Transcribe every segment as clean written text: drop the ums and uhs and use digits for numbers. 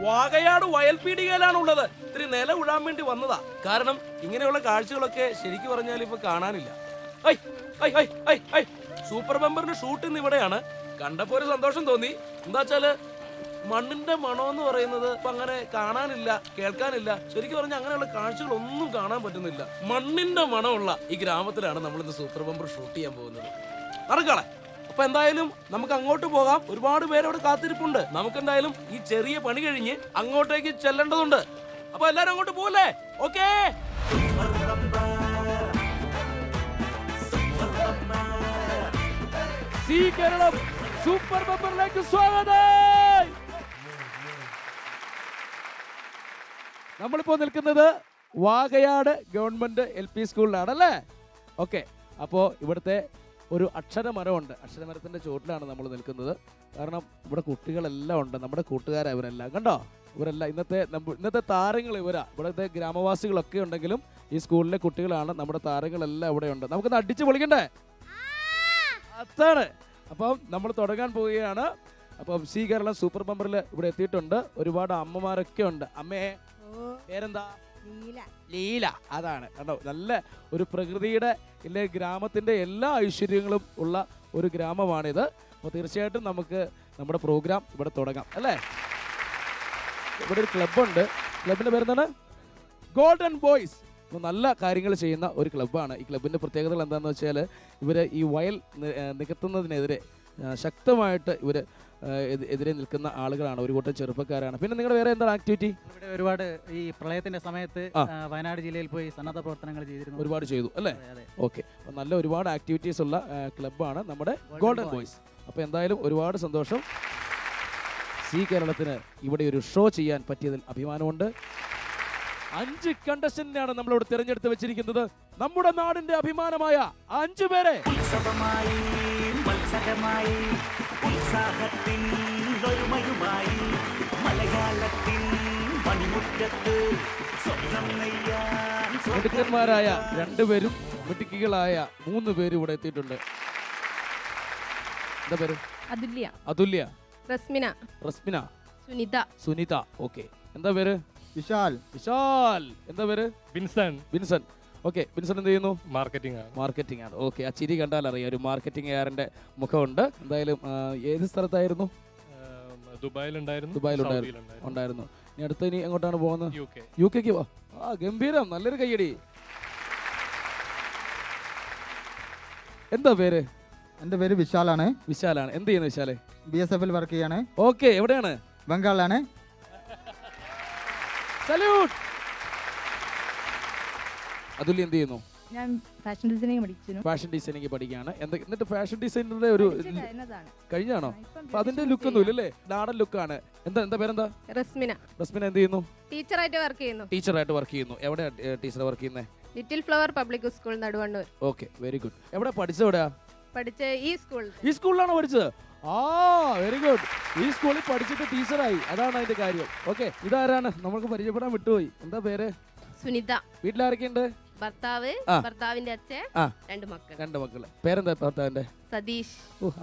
വാകയാട് വയൽപീടികയിലാണുള്ളത്. ഇത്തിരി നില ഉഴാൻ വേണ്ടി വന്നതാ. കാരണം ഇങ്ങനെയുള്ള കാഴ്ചകളൊക്കെ ശരിക്കും പറഞ്ഞാൽ ഇപ്പൊ കാണാനില്ല. സൂപ്പർ ബമ്പറിന്റെ ഷൂട്ട് ഇന്ന് ഇവിടെയാണ്. കണ്ടപ്പോ ഒരു സന്തോഷം തോന്നി. എന്താ വെച്ചാല് മണ്ണിന്റെ മണം എന്ന് പറയുന്നത് ഇപ്പൊ അങ്ങനെ കാണാനില്ല, കേൾക്കാനില്ല. ശരിക്കും പറഞ്ഞാൽ അങ്ങനെയുള്ള കാഴ്ചകളൊന്നും കാണാൻ പറ്റുന്നില്ല. മണ്ണിന്റെ മണമുള്ള ഈ ഗ്രാമത്തിലാണ് നമ്മൾ ഇന്ന് സൂപ്പർ ബമ്പർ ഷൂട്ട് ചെയ്യാൻ പോകുന്നത്. നടക്കളെ. അപ്പൊ എന്തായാലും നമുക്ക് അങ്ങോട്ട് പോകാം. ഒരുപാട് പേരവിടെ കാത്തിരിപ്പുണ്ട്. നമുക്ക് എന്തായാലും ഈ ചെറിയ പണി കഴിഞ്ഞ് അങ്ങോട്ടേക്ക് ചെല്ലേണ്ടതുണ്ട്. അപ്പൊ എല്ലാരും അങ്ങോട്ട് പോകല്ലേ? ഓക്കേ. സി കേരളം സൂപ്പർ ബമ്പറിലേക്ക് സ്വാഗതം. നമ്മളിപ്പോ നിൽക്കുന്നത് വാകയാട് ഗവൺമെന്റ് LP സ്കൂളിലാണ് അല്ലേ? ഓക്കെ. അപ്പോൾ ഇവിടുത്തെ ഒരു അക്ഷരമരമുണ്ട്. അക്ഷരമരത്തിന്റെ ചുവട്ടിലാണ് നമ്മൾ നിൽക്കുന്നത്. കാരണം ഇവിടെ കുട്ടികളെല്ലാം ഉണ്ട്. നമ്മുടെ കൂട്ടുകാരാ ഇവരെല്ലാം. കണ്ടോ? ഇവരെല്ലാം ഇന്നത്തെ താരങ്ങൾ ഇവരാ. ഇവിടുത്തെ ഗ്രാമവാസികളൊക്കെ ഉണ്ടെങ്കിലും ഈ സ്കൂളിലെ കുട്ടികളാണ്. നമ്മുടെ താരങ്ങളെല്ലാം ഇവിടെ ഉണ്ട്. നമുക്കൊന്ന് അടിച്ചു പൊളിക്കണ്ടേ? അതാണ്. അപ്പം നമ്മൾ തുടങ്ങാൻ പോവുകയാണ്. അപ്പം സി കേരളം സൂപ്പർ ബമ്പറിൽ ഇവിടെ എത്തിയിട്ടുണ്ട്. ഒരുപാട് അമ്മമാരൊക്കെ ഉണ്ട്. അമ്മേ പേരെന്താ? ലീല. അതാണ്. കണ്ടോ? നല്ല ഒരു പ്രകൃതിയുടെ ഇല്ലേ ഗ്രാമത്തിന്റെ എല്ലാ ഐശ്വര്യങ്ങളും ഉള്ള ഒരു ഗ്രാമമാണിത്. അപ്പോൾ തീർച്ചയായിട്ടും നമുക്ക് നമ്മുടെ പ്രോഗ്രാം ഇവിടെ തുടങ്ങാം അല്ലേ? ഇവിടെ ഒരു ക്ലബ്ബുണ്ട്. ക്ലബിന്റെ പേരെന്താണ്? Golden boys. നല്ല കാര്യങ്ങൾ ചെയ്യുന്ന ഒരു ക്ലബ്ബാണ്. ഈ ക്ലബിൻ്റെ പ്രത്യേകതകൾ എന്താണെന്ന് വെച്ചാൽ ഇവർ ഈ വയൽ നികത്തുന്നതിനെതിരെ ശക്തമായിട്ട് ഇവർ എതിരെ നിൽക്കുന്ന ആളുകളാണ്. ഒരു കൂട്ടം ചെറുപ്പക്കാരാണ്. പിന്നെ നിങ്ങളുടെ വേറെ എന്താണ് ആക്ടിവിറ്റി? ഇവിടെ ഒരുപാട് ഈ പ്രളയത്തിന്റെ സമയത്ത് വയനാട് ജില്ലയിൽ പോയി സന്നദ്ധ പ്രവർത്തനങ്ങൾ ചെയ്തിരുന്നു. ഒരുപാട് ചെയ്തു അല്ലേ? ഓക്കെ. അപ്പം നല്ല ഒരുപാട് ആക്ടിവിറ്റീസ് ഉള്ള ക്ലബ്ബാണ് നമ്മുടെ ഗോൾഡൻ ബോയ്സ്. അപ്പോൾ എന്തായാലും ഒരുപാട് സന്തോഷം. സി കേരളത്തിന് ഇവിടെ ഒരു ഷോ ചെയ്യാൻ പറ്റിയതിൽ അഭിമാനമുണ്ട്. 5 കണ്ടസ്റ്റന്റിനാണ് നമ്മളിവിടെ തിരഞ്ഞെടുത്ത് വെച്ചിരിക്കുന്നത്. നമ്മുടെ നാടിന്റെ അഭിമാനമായ 5 പേരെ. ഉത്സവമായി മത്സരമായി ഉത്സാഹത്തിൻ ഒരുമയുമായി മലയാളത്തിൻ മണിമുറ്റത്ത് സ്വപ്നം നെയ്യാൻ മിടുക്കന്മാരായ 2 പേരും മിടുക്കികളായ 3 പേരും ഇവിടെ എത്തിയിട്ടുണ്ട്. എന്താ പേര്? അതുല്യ. റസ്മിന. സുനിത. ഓക്കെ. എന്താ പേര്? വിശാൽ. എന്താ പേര്? ബിൻസൺ. ഓക്കെ. ബിൻസൺ എന്ത് ചെയ്യുന്നു? മാർക്കറ്റിംഗ് ആണ്. ഓക്കെ. ആ ചിരി കണ്ടാൽ അറിയാം ഒരു മാർക്കറ്റിംഗുകാരന്റെ മുഖമുണ്ട്. എന്തായാലും ഏത് സ്ഥലത്തായിരുന്നു? ദുബായിലുണ്ടായിരുന്നു. ഇനി അടുത്ത് ഇനി എങ്ങോട്ടാണ് പോകുന്നത്? UK. ആ ഗംഭീരം. നല്ലൊരു കയ്യടി. എന്താ പേര്? എൻ്റെ പേര് വിശാലാണ്. എന്ത് ചെയ്യുന്നു വിശാലെ? BSF വർക്ക് ചെയ്യാണ്. ഓക്കെ. എവിടെയാണ്? ബംഗാളിലാണ്. സല്യൂട്ട്. അതുല്യ എന്ത് ചെയ്യുന്നു? ഞാൻ ഫാഷൻ ഡിസൈനിങ് പഠിക്കുകയാണ്. എന്നിട്ട് ഫാഷൻ ഡിസൈനറുടെ ഒരു കഴിഞ്ഞാണോ? അപ്പൊ അതിന്റെ ലുക്ക് ഒന്നും ഇല്ലല്ലേ? നാടൻ ലുക്കാണ്. എന്താ പേരെന്താ? റസ്മിന എന്ത് ചെയ്യുന്നു? ടീച്ചറായിട്ട് വർക്ക് ചെയ്യുന്നു. എവിടെ ടീച്ചർ വർക്ക് ചെയ്യുന്നത്? Little flower public school Naduvannur. Okay. Very good. എവിടെ പഠിച്ചെവിടെയാ? ഈ സ്കൂളിലാണോ പഠിച്ചത്? ആ വെരി ഗുഡ്. ഈ സ്കൂളിൽ പഠിച്ചിട്ട് ടീച്ചറായി. അതാണ് അതിന്റെ കാര്യം. ഓക്കെ. ഇതാരാണ്? നമുക്ക് പരിചയപ്പെടാൻ വിട്ടുപോയി. എന്താ പേര്? സുനിത. വീട്ടിലാരൊക്കെയുണ്ട്? ഭർത്താവ്, ഭർത്താവിന്റെ അച്ഛൻ, 2 മക്കള്. പേരെന്താ ഭർത്താവിന്റെ? സതീഷ്.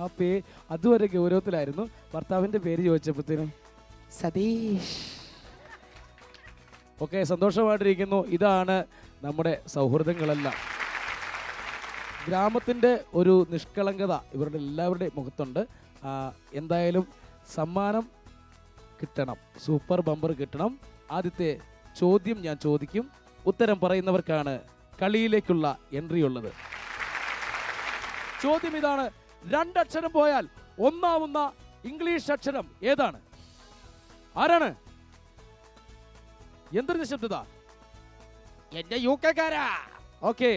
ആ അതുവരെ ഗൗരവത്തിലായിരുന്നു. ഭർത്താവിന്റെ പേര് ചോദിച്ചപ്പോഴത്തേനും സതീഷ്. ഓക്കെ. സന്തോഷമായിട്ടിരിക്കുന്നു. ഇതാണ് നമ്മുടെ സൗഹൃദങ്ങളെല്ലാം. ഗ്രാമത്തിന്റെ ഒരു നിഷ്കളങ്കത ഇവരുടെ എല്ലാവരുടെയും മുഖത്തുണ്ട്. എന്തായാലും സമ്മാനം കിട്ടണം. സൂപ്പർ ബമ്പർ കിട്ടണം. ആദ്യത്തെ ചോദ്യം ഞാൻ ചോദിക്കും. ഉത്തരം പറയുന്നവർക്കാണ് കളിയിലേക്കുള്ള എൻട്രി ഉള്ളത്. ചോദ്യം ഇതാണ്. 2 അക്ഷരം പോയാൽ ഒന്നാവുന്ന ഇംഗ്ലീഷ് അക്ഷരം ഏതാണ്? ആരാണ്? എന്തൊരു നിശബ്ദത! എന്റെ UK-കാരാ. ഓക്കെ.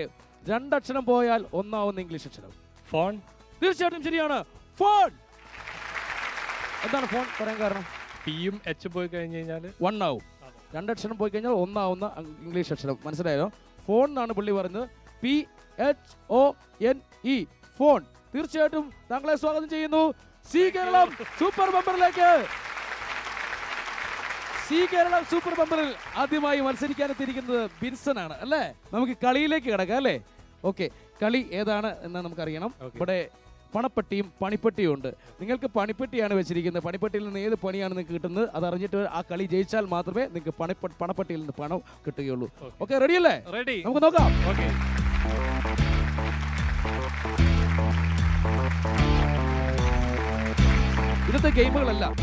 2 അക്ഷരം പോയാൽ ഒന്നാവുന്ന ഇംഗ്ലീഷ് അക്ഷരം ഫോൺ. തീർച്ചയായിട്ടും ശരിയാണ്. ഫോൺ. എന്താണ് ഫോൺ പറയാൻ കാരണം? P-യും H പോയി കഴിഞ്ഞ് കഴിഞ്ഞാൽ 1 ആവും. 2 അക്ഷരം പോയി കഴിഞ്ഞാൽ ഒന്നാവുന്ന ഇംഗ്ലീഷ് അക്ഷരം. മനസ്സിലായോ? ഫോൺ എന്നാണ് പുള്ളി പറഞ്ഞത്. PHONE. ഫോൺ. തീർച്ചയായിട്ടും താങ്കളെ സ്വാഗതം ചെയ്യുന്നു സി കേരളം സൂപ്പർ ബമ്പറിലേക്ക്. സി കേരളം സൂപ്പർ ബമ്പറിൽ ആദ്യമായി മത്സരിക്കാനെത്തിയിരിക്കുന്നത് ബിൻസൺ ആണ് അല്ലേ? നമുക്ക് കളിയിലേക്ക് കിടക്കാം അല്ലേ? ഓക്കെ, കളി ഏതാണ് എന്ന് നമുക്കറിയണം. Okay. ഇവിടെ പണപ്പെട്ടിയും പണിപ്പെട്ടിയും ഉണ്ട്. നിങ്ങൾക്ക് പണിപ്പെട്ടിയാണ് വെച്ചിരിക്കുന്നത്. പണിപ്പെട്ടിയിൽ നിന്ന് ഏത് പണിയാണ് നിങ്ങൾക്ക് കിട്ടുന്നത് അത് അറിഞ്ഞിട്ട് ആ കളി ജയിച്ചാൽ മാത്രമേ നിങ്ങൾക്ക് പണപ്പെട്ടിയിൽ നിന്ന് പണം കിട്ടുകയുള്ളൂ. ഓക്കെ, റെഡി അല്ലേ? റെഡി. നമുക്ക് നോക്കാം. ഓക്കെ. ഇന്നത്തെ ഗെയിമുകളെല്ലാം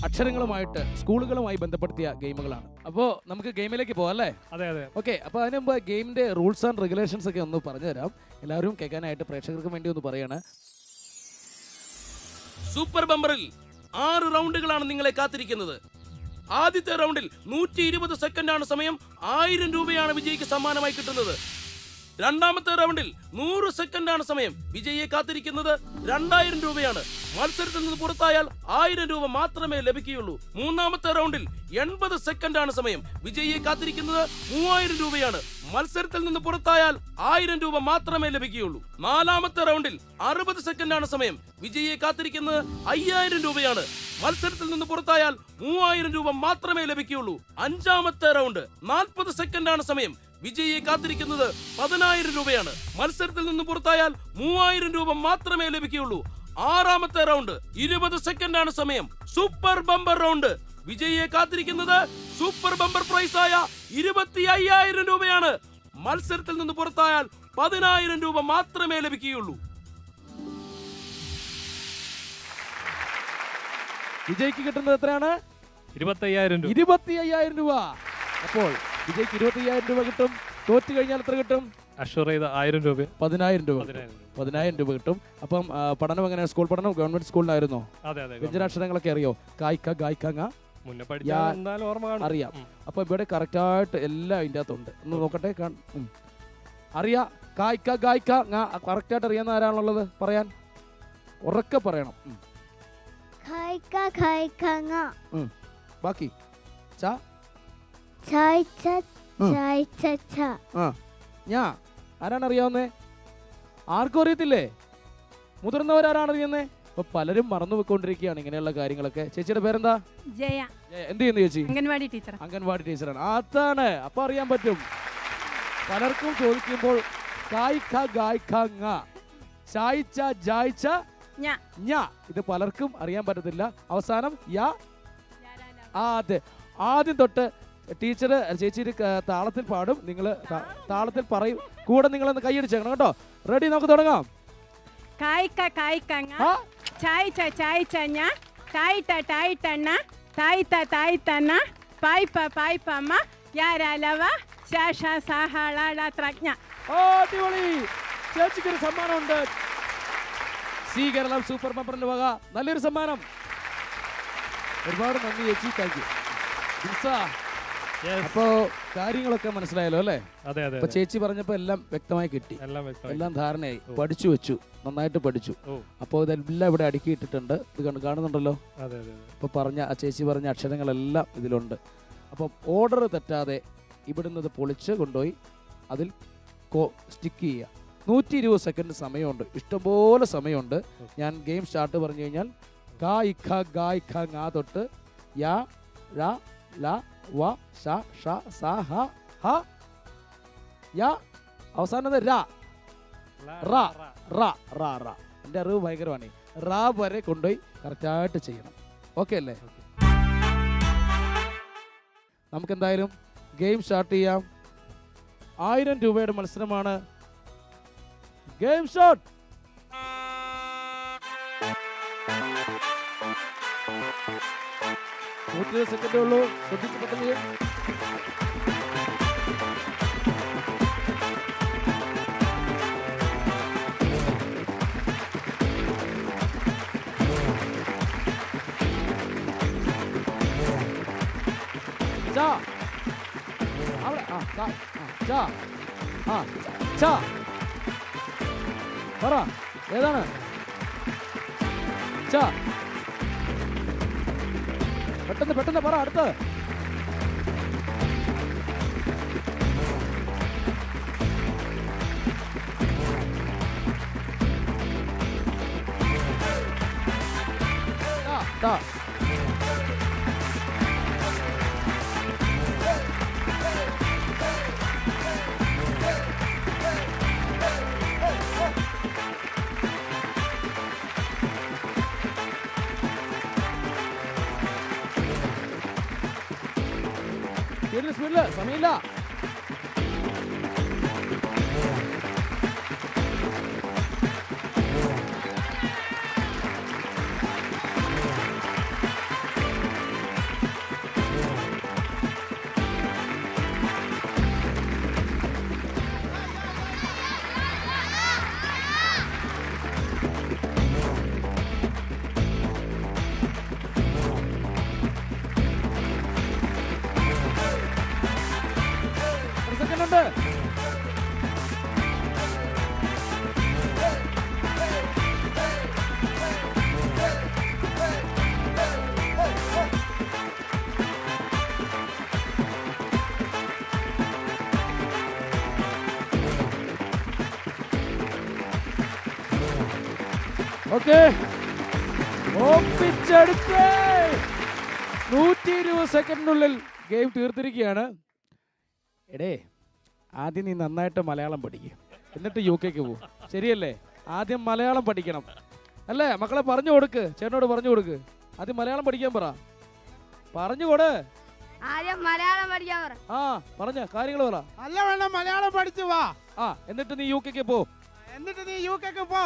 അക്ഷരങ്ങളുമായിട്ട് സ്കൂളുകളുമായി ബന്ധപ്പെടുത്തിയ ഗെയിമുകളാണ്. അപ്പോൾ നമുക്ക് ഗെയിമിലേക്ക് പോകാം അല്ലേ? അതെ അതെ. ഓക്കെ, അപ്പോൾ അതിന് മുമ്പ് ഗെയിമിന്റെ റൂൾസ് ആൻഡ് റെഗുലേഷൻസ് ഒക്കെ ഒന്ന് പറഞ്ഞു തരാം. എല്ലാവരും കേൾക്കാനായിട്ട് പ്രേക്ഷകർക്ക് വേണ്ടി ഒന്ന് പറയാണ്. സൂപ്പർ ബമ്പറിൽ 6 റൗണ്ടുകളാണ് നിങ്ങളെ കാത്തിരിക്കുന്നത്. ആദ്യത്തെ റൗണ്ടിൽ 120 സെക്കൻഡാണ് സമയം. 1000 രൂപയാണ് വിജയിക്ക് സമ്മാനമായി കിട്ടുന്നത്. രണ്ടാമത്തെ റൗണ്ടിൽ 100 സെക്കൻഡാണ് സമയം. വിജയിയെ കാത്തിരിക്കുന്നത് 2000 രൂപയാണ്. മത്സരത്തിൽ നിന്ന് പുറത്തായാൽ 1000 രൂപ മാത്രമേ ലഭിക്കുകയുള്ളൂ. മൂന്നാമത്തെ റൗണ്ടിൽ 80 സെക്കൻഡാണ് സമയം. വിജയിയെ കാത്തിരിക്കുന്നത് 3000 രൂപയാണ്. മത്സരത്തിൽ നിന്ന് പുറത്തായാൽ 1000 രൂപ മാത്രമേ ലഭിക്കുകയുള്ളൂ. നാലാമത്തെ റൗണ്ടിൽ 60 സെക്കൻഡാണ് സമയം. വിജയിയെ കാത്തിരിക്കുന്നത് 5000 രൂപയാണ്. മത്സരത്തിൽ നിന്ന് പുറത്തായാൽ 3000 രൂപ മാത്രമേ ലഭിക്കുകയുള്ളൂ. അഞ്ചാമത്തെ റൗണ്ട് 40 സെക്കൻഡാണ് സമയം. വിജയിയെ കാത്തിരിക്കുന്നത് 10000 രൂപയാണ്. മത്സരത്തിൽ നിന്ന് പുറത്തായാൽ 3000 രൂപ മാത്രമേ ലഭിക്കുകയുള്ളൂ. ആറാമത്തെ റൗണ്ട് 20 സെക്കൻഡാണ് സമയം. Super bumper round. വിജയിയെ കാത്തിരിക്കുന്നത് സൂപ്പർ ബമ്പർ പ്രൈസായ 25000 രൂപയാണ്. മത്സരത്തിൽ നിന്ന് പുറത്തായാൽ 10000 രൂപ മാത്രമേ ലഭിക്കുകയുള്ളൂ. വിജയിക്ക് കിട്ടുന്നത് എത്രയാണ്? 25000 രൂപ. 25000 രൂപ. അപ്പോൾ വിജയ്ക്ക് 25000 രൂപ കിട്ടും. തോറ്റു കഴിഞ്ഞാൽ എത്ര കിട്ടും? അഷുർ ചെയ്ത 1000 രൂപ. 10000 രൂപ. 10000 രൂപ കിട്ടും. അപ്പം പഠനം എങ്ങനെയാണ്? സ്കൂൾ പഠനം ഗവൺമെന്റ് സ്കൂളിലായിരുന്നോ? അതെ അതെ. വ്യഞ്ജനാക്ഷരങ്ങളൊക്കെ അറിയോ? കായ്ക്ക ഗായ്ക്കങ്ങ മുന്നേ പഠിച്ചാൽ ഓർമ്മ കാണും. അറിയാം. അപ്പൊ ഇവിടെ കറക്റ്റായിട്ട് എല്ലാം ഇതിൻ്റെ അകത്തുണ്ട്. ഒന്ന് നോക്കട്ടെ. അറിയാം. കായ്ക്ക ഗായ്ക്ക കറക്റ്റായിട്ട് അറിയാവുന്ന ആരാണുള്ളത്? പറയാൻ ഉറക്കെ പറയണം. ബാക്കി ഞാ ആരാണ് അറിയാവുന്നേ? ആർക്കും അറിയത്തില്ലേ? മുതിർന്നവരാരാണ് അറിയുന്നേ? അപ്പൊ പലരും മറന്നു പോയിക്കൊണ്ടിരിക്കുകയാണ് ഇങ്ങനെയുള്ള കാര്യങ്ങളൊക്കെ. ചേച്ചിയുടെ പേരെന്താ? ജയ. എന്ത് ചെയ്യുന്നു ചേച്ചി? അംഗൻവാടി ടീച്ചർ. അംഗൻവാടി ടീച്ചറാണ്. അതാണ്. അപ്പൊ അറിയാൻ പറ്റും. പലർക്കും ചോദിക്കുമ്പോൾ ഇത് പലർക്കും അറിയാൻ പറ്റത്തില്ല. അവസാനം യാ. അതെ. ആദ്യം തൊട്ട് ടീച്ചർ ചേച്ചിയുടെ താളത്തിൽ പാടും. നിങ്ങൾ താളത്തിൽ പറയും. കൂടെ നിങ്ങളൊന്ന് കൈയടിച്ചേക്കണം കേട്ടോ. റെഡി? നമുക്ക് തുടങ്ങാം. ചേച്ചിക്കൊരു സമ്മാനമുണ്ട്. സി കേരളം സൂപ്പർ ബമ്പറിന്റെ വക നല്ലൊരു സമ്മാനം. ഒരുപാട് നന്ദി ചേച്ചി. Thank you. അപ്പോ കാര്യങ്ങളൊക്കെ മനസ്സിലായല്ലോ അല്ലേ? അതെ അതെ. അപ്പൊ ചേച്ചി പറഞ്ഞപ്പോ എല്ലാം വ്യക്തമായി കിട്ടി. എല്ലാം ധാരണയായി. പഠിച്ചു വെച്ചു. നന്നായിട്ട് പഠിച്ചു. അപ്പോൾ ഇതെല്ലാം ഇവിടെ അടുക്കിയിട്ടിട്ടുണ്ട്. ഇത് കാണുന്നുണ്ടല്ലോ. അപ്പൊ ചേച്ചി പറഞ്ഞ അക്ഷരങ്ങളെല്ലാം ഇതിലുണ്ട്. അപ്പം ഓർഡർ തെറ്റാതെ ഇവിടുന്ന് ഇത് പൊളിച്ച് കൊണ്ടുപോയി അതിൽ സ്റ്റിക്ക് ചെയ്യുക. 120 സെക്കൻഡ് സമയമുണ്ട്. ഇഷ്ടംപോലെ സമയമുണ്ട്. ഞാൻ ഗെയിം സ്റ്റാർട്ട് പറഞ്ഞു കഴിഞ്ഞാൽ തൊട്ട് യാ ര ല വ ഷ ഷ സ ഹ ഹ യ അവസാനം റ റ റ റ റ. എൻ്റെ അറിവ് ഭയങ്കരമാണ്. റ വരെ കൊണ്ടുപോയി കറക്റ്റായിട്ട് ചെയ്യണം. ഓക്കെ അല്ലേ? നമുക്കെന്തായാലും ഗെയിം സ്റ്റാർട്ട് ചെയ്യാം. 1000 രൂപയുടെ മത്സരമാണ്. Game start. 120 സെക്കൻഡേ ഉള്ളൂ. ശ്രദ്ധിച്ച് പെട്ടെന്ന് ചെയ്യാം. പറ ഏതാണ്? പെട്ടെന്ന് പറ. അടുത്ത് സ്പീഡില് സമയമില്ല. ഒരു സെക്കൻഡ് ഉണ്ട്. ഓക്കെ, ഒപ്പിച്ചെടുത്ത് 120 സെക്കൻഡിനുള്ളിൽ ഗെയിം തീർത്തിരിക്കുകയാണ്. എടേ, ആദ്യം നീ നന്നായിട്ട് മലയാളം പഠിക്കും, എന്നിട്ട് UK പോകും. ശരിയല്ലേ? ആദ്യം മലയാളം പഠിക്കണം അല്ലേ മക്കളെ? പറഞ്ഞു കൊടുക്ക്, ചേട്ടനോട് പറഞ്ഞു കൊടുക്ക്. ആദ്യം മലയാളം പഠിക്കാൻ പറ, പറഞ്ഞു കൊടു. ആദ്യം മലയാളം പഠിക്കാൻ പറ. ആ, പറഞ്ഞ കാര്യങ്ങൾ പറ. അല്ല വേണ്ട, മലയാളം പഠിച്ചു വാ, ആ, എന്നിട്ട് നീ UK പോ. എന്നിട്ട് നീ UK പോ.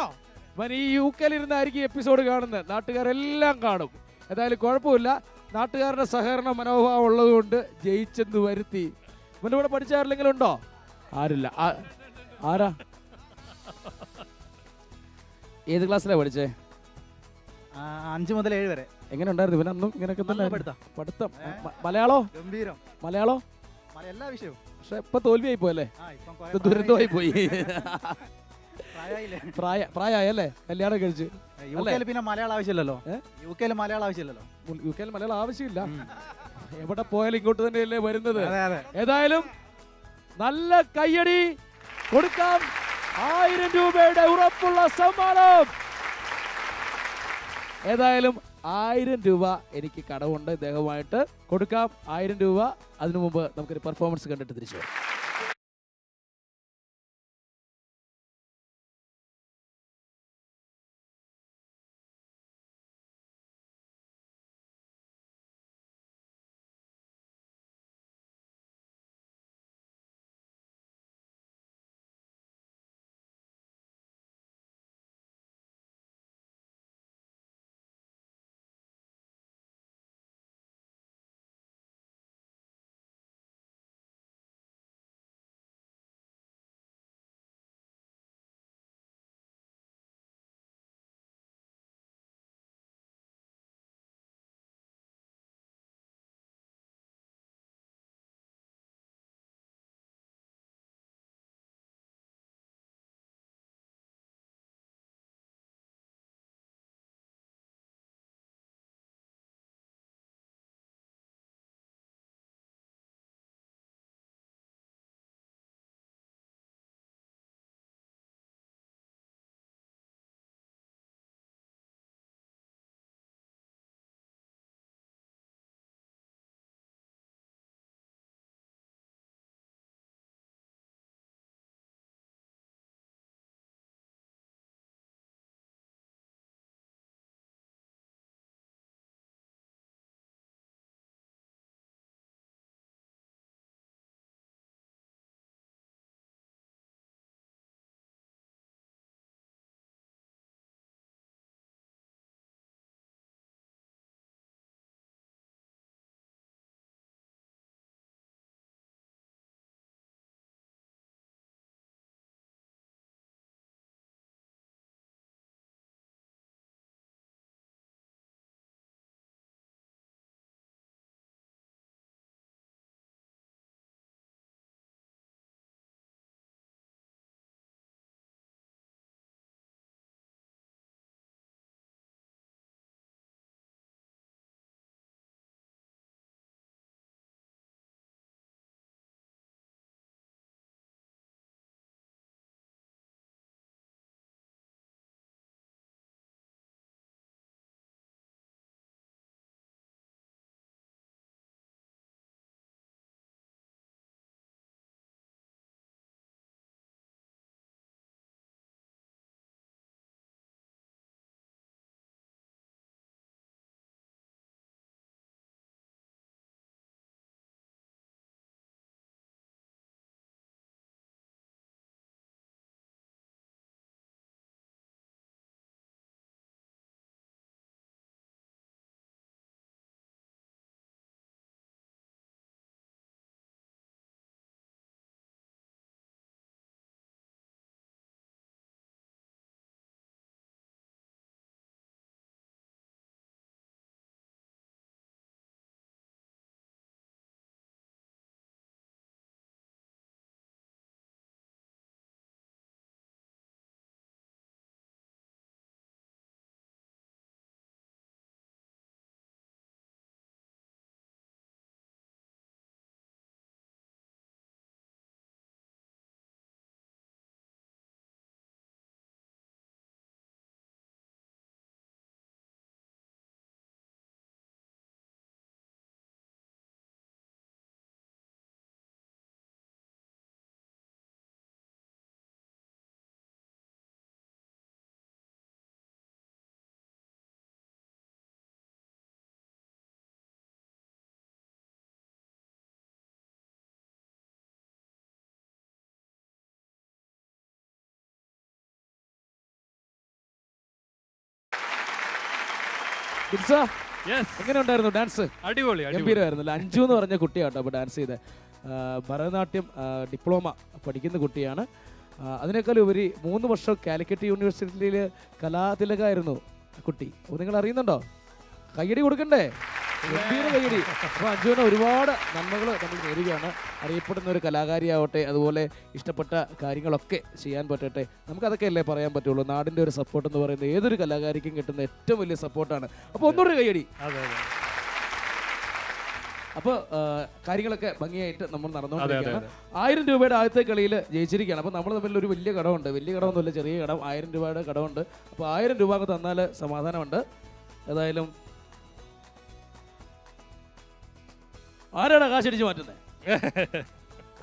അവൻ ഈ UK ഇരുന്നായിരിക്കും എപ്പിസോഡ് കാണുന്നത്. നാട്ടുകാരെല്ലാം കാണും. ഏതായാലും കുഴപ്പമില്ല, നാട്ടുകാരുടെ സഹകരണ മനോഭാവം ഉള്ളതുകൊണ്ട് ജയിച്ചെന്ന് വരുത്തി. ഇവൻ്റെ കൂടെ പഠിച്ച ആരെങ്കിലും ഉണ്ടോ? ആരില്ല. ആരാ? ഏത് ക്ലാസ്സിലാ പഠിച്ചേ? 5 മുതൽ 7 വരെ. എങ്ങനെ ഉണ്ടായിരുന്നു ഇവനൊന്നും ഇങ്ങനെയൊക്കെ തന്നെ പഠിത്തം. പഠിത്തം? മലയാളോ? ഗംഭീരം. മലയാളോ? എല്ലാ വിഷയവും. പക്ഷെ ഇപ്പൊ തോൽവിയായി പോയല്ലേ? ഇത് ദുരന്തമായി പോയി. പ്രായമായല്ലേ? കല്യാണം കഴിച്ച്. UK പിന്നെ മലയാളം ആവശ്യമില്ലല്ലോ. UK മലയാളം ആവശ്യമില്ലല്ലോ. UK മലയാളം ആവശ്യമില്ല. എവിടെ പോയാലും ഇങ്ങോട്ട് തന്നെയല്ലേ വരുന്നത്. അതെ അതെ. ഏതായാലും നല്ല കയ്യടി കൊടുക്കാം. 1000 രൂപയുടെ ഉറപ്പുള്ള സമ്മാനം. ഏതായാലും 1000 രൂപ എനിക്ക് കടവുണ്ട്, ഇദ്ദേഹമായിട്ട് കൊടുക്കാം. 1000 രൂപ. അതിനു മുമ്പ് നമുക്കൊരു പെർഫോമൻസ് കണ്ടിട്ട് തിരിച്ചു വരാം. ബിൻസ, യെസ്, എങ്ങനെ ഉണ്ടായിരുന്നു ഡാൻസ്? അടിപൊളി അടിപൊളി. ഗംഭീരമായിരുന്നല്ലോ. അഞ്ജു എന്ന് പറഞ്ഞ കുട്ടിയാട്ടോ അപ്പോൾ ഡാൻസ് ചെയ്ത്. ഭരതനാട്യം ഡിപ്ലോമ പഠിക്കുന്ന കുട്ടിയാണ്. അതിനേക്കാൾ ഉപരി 3 വർഷം കാലിക്കറ്റ് യൂണിവേഴ്സിറ്റിയിൽ കലാതിലകമായിരുന്നു കുട്ടി. അപ്പോൾ നിങ്ങൾ അറിയുന്നുണ്ടോ? കയ്യടി കൊടുക്കണ്ടേ? ഗംഭീര കയ്യടി. അപ്പോൾ അഞ്ജുവിന് ഒരുപാട് നന്മകൾ നമ്മൾ നേരുകയാണ്. അറിയപ്പെടുന്ന ഒരു കലാകാരിയാവട്ടെ, അതുപോലെ ഇഷ്ടപ്പെട്ട കാര്യങ്ങളൊക്കെ ചെയ്യാൻ പറ്റട്ടെ. നമുക്കതൊക്കെ അല്ലേ പറയാൻ പറ്റുള്ളൂ. നാടിൻ്റെ ഒരു സപ്പോർട്ട് എന്ന് പറയുന്നത് ഏതൊരു കലാകാരിക്കും കിട്ടുന്ന ഏറ്റവും വലിയ സപ്പോർട്ടാണ്. അപ്പോൾ ഒന്നുകൂടി കയ്യടി. അതെ അതെ അപ്പോൾ കാര്യങ്ങളൊക്കെ ഭംഗിയായിട്ട് നമ്മൾ അതെ നടന്നുകൊണ്ടിരിക്കുകയാണ്. അതെ. 1000 രൂപയുടെ ആദ്യത്തെ കളിയിൽ ജയിച്ചിരിക്കുകയാണ്. അപ്പോൾ നമ്മൾ തമ്മിൽ ഒരു വലിയ കടമുണ്ട്. വലിയ കടമൊന്നുമില്ല, ചെറിയ കടം. 1000 രൂപയുടെ കടമുണ്ട്. അപ്പോൾ 1000 രൂപ അങ്ങ് തന്നാൽ സമാധാനമുണ്ട്. ഏതായാലും ആരാടാ കാശ് അടിച്ച് മാറ്റുന്നത്?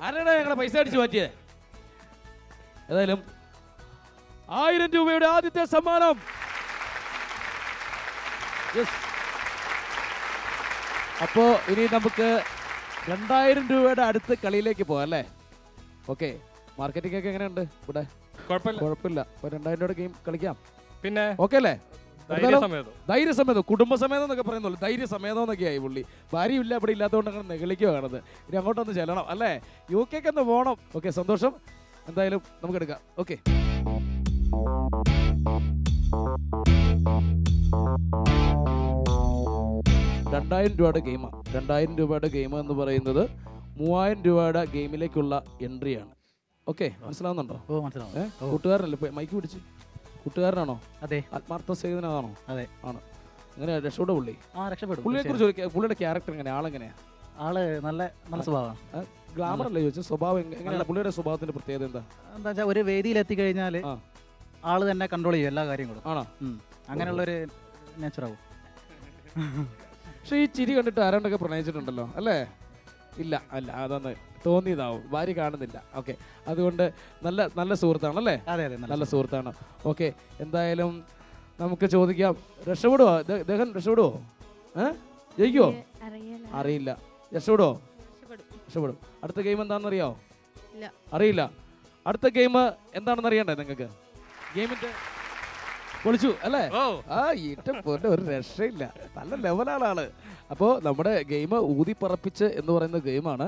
ആരാടാ ഞങ്ങളുടെ പൈസ അടിച്ച് മാറ്റിയത്? ഏതായാലും 1000 രൂപയുടെ ആദ്യത്തെ സമ്മാനം. അപ്പോൾ ഇനി നമുക്ക് 2000 രൂപയുടെ അടുത്ത കളിയിലേക്ക് പോകാം അല്ലേ? ഓക്കെ, മാർക്കറ്റിംഗ് ഒക്കെ എങ്ങനെയുണ്ട് ഇവിടെ? കുഴപ്പമില്ല. കുഴപ്പമില്ല. അപ്പോൾ 2000 രൂപയുടെ ഗെയിം കളിക്കാം. പിന്നെ ഓക്കെ അല്ലേ? ധൈര്യസമേതം. ധൈര്യസമേതം, കുടുംബസമേതം എന്നൊക്കെ പറയുന്നുള്ളൂ. ധൈര്യസമേതം എന്നൊക്കെയായി പുള്ളി. ഭാര്യയില്ല, ഇവിടെ ഇല്ലാത്തതുകൊണ്ട് അങ്ങനെ നെഗളിക്കുകയാണത്. ഇനി അങ്ങോട്ടൊന്ന് ചെല്ലണം അല്ലേ? UK ഒന്ന് പോകണം. ഓക്കെ, സന്തോഷം. എന്തായാലും നമുക്ക് എടുക്കാം. ഓക്കെ, രൂപയുടെ ഗെയിമാണ്. 2000 രൂപയുടെ ഗെയിം എന്ന് പറയുന്നത് 3000 രൂപയുടെ ഗെയിമിലേക്കുള്ള എൻട്രിയാണ്. ഓക്കെ, മനസ്സിലാവുന്നുണ്ടോ? ഓ മനസ്സിലാവും. കൂട്ടുകാരനല്ലേ? മൈക്ക് പിടിച്ച് കൂട്ടുകാരനാണോ? അതെ ആത്മാർത്ഥ സേവനാണോ? അതെ ആണ്. അങ്ങനെ രക്ഷപ്പെട്ട പുള്ളി. രക്ഷപ്പെടും. പുള്ളിയെ കുറിച്ച് പുള്ളിയുടെ ക്യാരക്ടർ എങ്ങനെയാ? ആളെങ്ങനെയാ? ആള് നല്ല സ്വഭാവമാണ്. ഗ്ലാമർ അല്ലേ ചോദിച്ചത്? സ്വഭാവം എങ്ങനെയാണ്? പുള്ളിയുടെ സ്വഭാവത്തിന്റെ പ്രത്യേകത എന്താ? എന്താ വെച്ചാൽ ഒരു വേദിയിൽ എത്തിക്കഴിഞ്ഞാൽ ആ. ആള് തന്നെ കൺട്രോൾ ചെയ്യും എല്ലാ കാര്യങ്ങളും. ആണോ? അങ്ങനെയുള്ളൊരു നേച്ചറാവും. പക്ഷെ ഈ ചിരി കണ്ടിട്ട് ആരാണ്ടൊക്കെ പ്രണയിച്ചിട്ടുണ്ടല്ലോ അല്ലേ? ഇല്ല, അല്ല, അതൊന്ന് തോന്നിയതാവും. ഭാര്യ കാണുന്നില്ല. ഓക്കെ, അതുകൊണ്ട് നല്ല സുഹൃത്താണല്ലേ? അതെ അതെ നല്ല സുഹൃത്താണ്. ഓക്കെ, എന്തായാലും നമുക്ക് ചോദിക്കാം. രക്ഷപ്പെടുവോ ദേഹൻ? രക്ഷപ്പെടുവോ? ജയിക്കുവോ? അറിയില്ല. രക്ഷപ്പെടുവോ? രക്ഷപ്പെടും. അടുത്ത ഗെയിം എന്താണെന്ന് അറിയാവോ? അറിയില്ല. അടുത്ത ഗെയിം എന്താണെന്ന് അറിയണ്ടേ നിങ്ങൾക്ക്? ഗെയിമിന്റെ പൊളിച്ചു അല്ലേ? ഒരു രക്ഷയില്ല. നല്ല ലെവലാണ് ആള്. അപ്പോൾ നമ്മുടെ ഗെയിം ഊതിപ്പറപ്പിച്ച് എന്ന് പറയുന്ന ഗെയിമാണ്.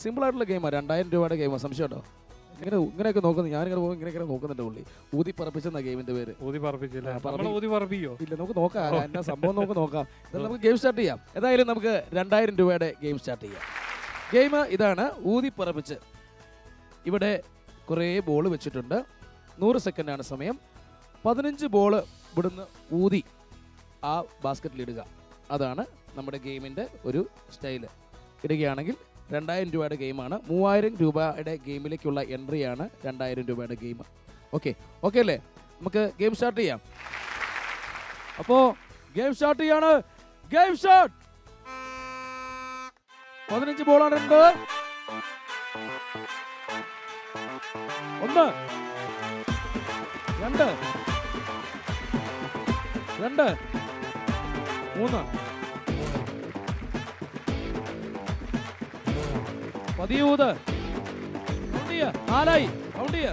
സിമ്പിൾ ആയിട്ടുള്ള ഗെയിമാണ്. 2000 രൂപയുടെ ഗെയിമാണ്. സംശയം ഉണ്ടോ? ഇങ്ങനെയൊക്കെ നോക്കുന്നത്? ഞാനിങ്ങനെ പോകും, ഇങ്ങനെയൊക്കെ നോക്കുന്നുണ്ട് പുള്ളി. ഊതിപ്പറപ്പിച്ചെന്ന ഗെയിമിന്റെ പേര്. ഊതി പറപ്പിച്ചില്ല. ഇല്ല, നമുക്ക് നോക്കാം എന്നാ സംഭവം. നമുക്ക് നോക്കാം. എന്നാലും നമുക്ക് ഗെയിം സ്റ്റാർട്ട് ചെയ്യാം. ഏതായാലും നമുക്ക് 2000 രൂപയുടെ ഗെയിം സ്റ്റാർട്ട് ചെയ്യാം. ഗെയിം ഇതാണ്, ഊതിപ്പറപ്പിച്ച്. ഇവിടെ കുറേ ബോൾ വെച്ചിട്ടുണ്ട്. 100 സെക്കൻഡാണ് സമയം. 15 ബോൾ ഇവിടുന്ന് ഊതി ആ ബാസ്ക്കറ്റിൽ ഇടുക. അതാണ് നമ്മുടെ ഗെയിമിൻ്റെ ഒരു സ്റ്റൈല്. ഇടുകയാണെങ്കിൽ 2000 രൂപയുടെ ഗെയിമാണ്. 3000 രൂപയുടെ ഗെയിമിലേക്കുള്ള എൻട്രിയാണ് 2000 രൂപയുടെ ഗെയിം. ഓക്കെ അല്ലേ? നമുക്ക് ഗെയിം സ്റ്റാർട്ട് ചെയ്യാം. അപ്പോൾ ഗെയിം സ്റ്റാർട്ട് ചെയ്യാണ്. Game start. 15 ബോളാണ് ഉണ്ട്. 1 2 2 3 പതിയൂത്. കൗണ്ട് ചെയ്യ. 4 കൗണ്ട് ചെയ്യ.